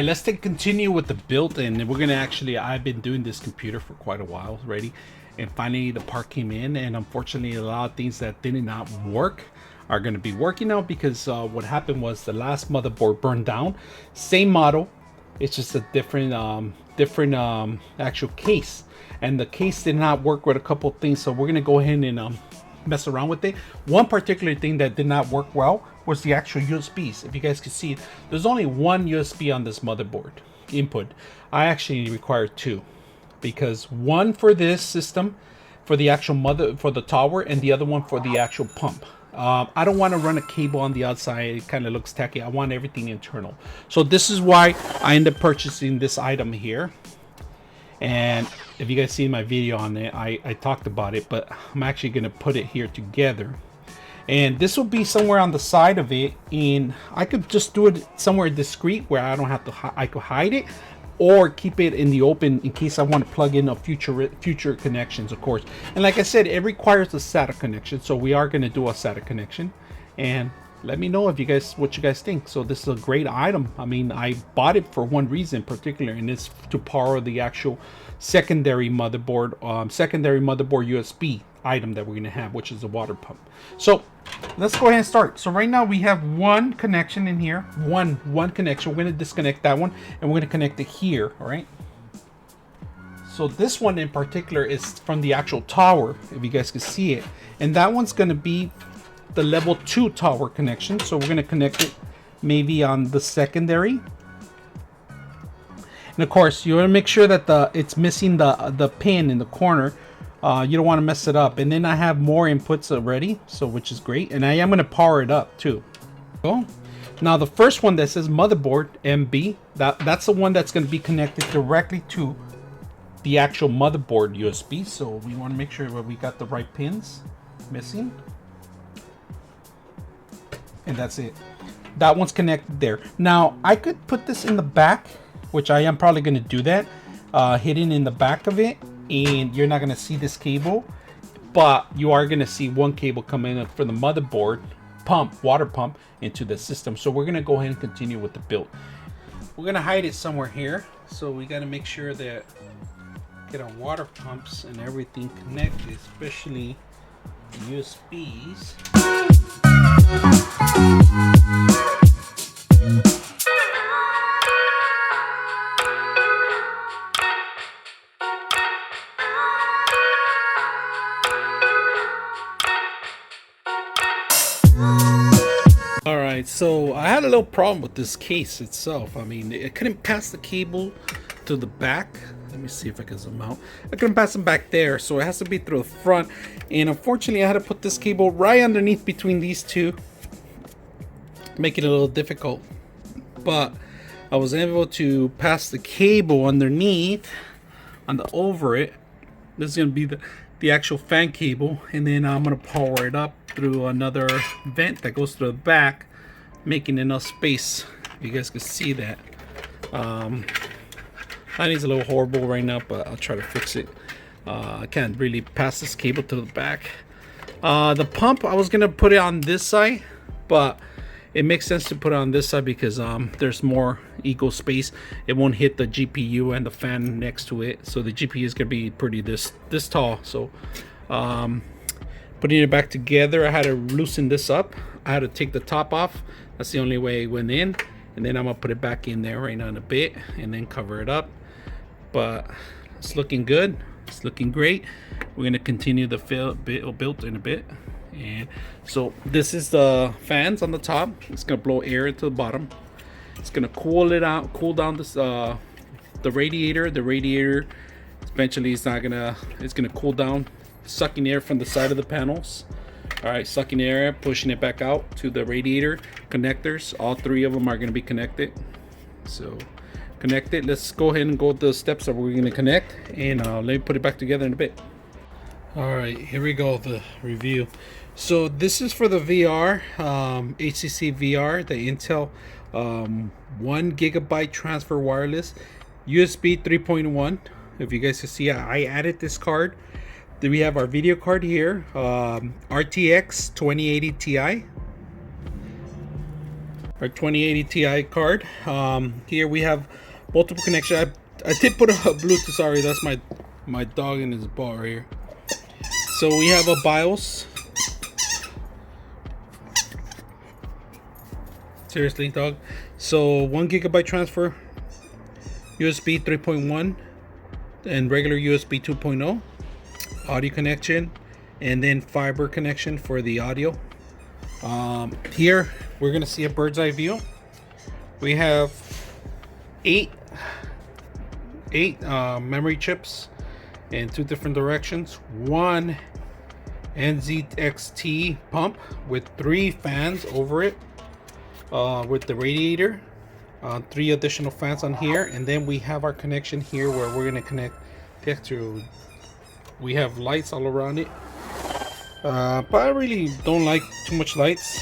right, let's continue with the build, and we're gonna actually, I've been doing this computer for quite a while already, and finally the part came in, and unfortunately a lot of things that did not work are going to be working now, because what happened was the last motherboard burned down. Same model, it's just a different actual case, and the case did not work with a couple things, so we're going to go ahead and mess around with it. One particular thing that did not work well was the actual USBs. If you guys can see, there's only one USB on this motherboard input. I actually require two, because one for this system, for the actual for the tower, and the other one for the actual pump. I don't want to run a cable on the outside. It kind of looks tacky. I want everything internal. So this is why I ended up purchasing this item here. And if you guys see my video on it, I talked about it, but I'm actually going to put it here together. And this will be somewhere on the side of it, and I could just do it somewhere discreet where I don't have to, I could hide it, or keep it in the open in case I want to plug in a future connections, of course. And like I said, it requires a SATA connection, so we are going to do a SATA connection. And let me know if you guys, what you guys think. So this is a great item. I mean, I bought it for one reason in particular, and it's to power the actual secondary motherboard USB item that we're going to have, which is the water pump. So let's go ahead and start. So right now we have one connection in here, one connection. We're going to disconnect that one, and we're going to connect it here. All right, so this one in particular is from the actual tower, if you guys can see it, and that one's going to be the level 2 tower connection. So we're going to connect it maybe on the secondary, and of course you want to make sure that it's missing the pin in the corner. You don't want to mess it up. And then I have more inputs already, so which is great, and I am going to power it up too. So now the first one that says motherboard MB, that's the one that's going to be connected directly to the actual motherboard USB. So we want to make sure that we got the right pins missing, and that's it. That one's connected there. Now I could put this in the back, which I am probably going to do that, hidden in the back of it, and you're not going to see this cable, but you are going to see one cable coming in for the motherboard water pump into the system. So we're going to go ahead and continue with the build. We're going to hide it somewhere here, so we got to make sure that get our water pumps and everything connected, especially USBs. Alright, so I had a little problem with this case itself. I mean, it couldn't pass the cable to the back. Let me see if I can zoom out. I couldn't pass them back there, so it has to be through the front. And unfortunately, I had to put this cable right underneath between these two, make it a little difficult. But I was able to pass the cable underneath, over it. This is going to be the actual fan cable, and then I'm going to power it up through another vent that goes through the back, making enough space. You guys can see that. That needs a little horrible right now, but I'll try to fix it. I can't really pass this cable to the back. The pump, I was gonna put it on this side, but it makes sense to put it on this side because there's more equal space. It won't hit the GPU and the fan next to it, so the GPU is gonna be pretty this tall. So putting it back together, I had to loosen this up. I had to take the top off. That's the only way it went in, and then I'm gonna put it back in there right now in a bit, and then cover it up. But it's looking good. It's looking great. We're gonna continue the build in a bit. And so this is the fans on the top. It's gonna blow air into the bottom. It's gonna cool down this the radiator. The radiator eventually it's gonna cool down, sucking air from the side of the panels. All right, sucking air, pushing it back out to the radiator connectors. All three of them are gonna be connected. So connected. Let's go ahead and go the steps that we're gonna connect, and let me put it back together in a bit. All right, here we go, the review. So this is for the VR, HTC VR, the Intel 1 gigabyte transfer wireless, USB 3.1. If you guys can see, I added this card. Then we have our video card here, RTX 2080 Ti. our 2080 Ti card. Here we have multiple connection. I did put a Bluetooth. Sorry, that's my dog in his ball right here. So we have a BIOS. Seriously, dog. So 1 GB transfer, USB 3.1 and regular USB 2.0, audio connection, and then fiber connection for the audio. Here we're gonna see a bird's eye view. We have eight memory chips in 2 different directions. One NZXT pump with 3 fans over it, with the radiator. 3 additional fans on here, and then we have our connection here where we're gonna connect to. We have lights all around it, but I really don't like too much lights.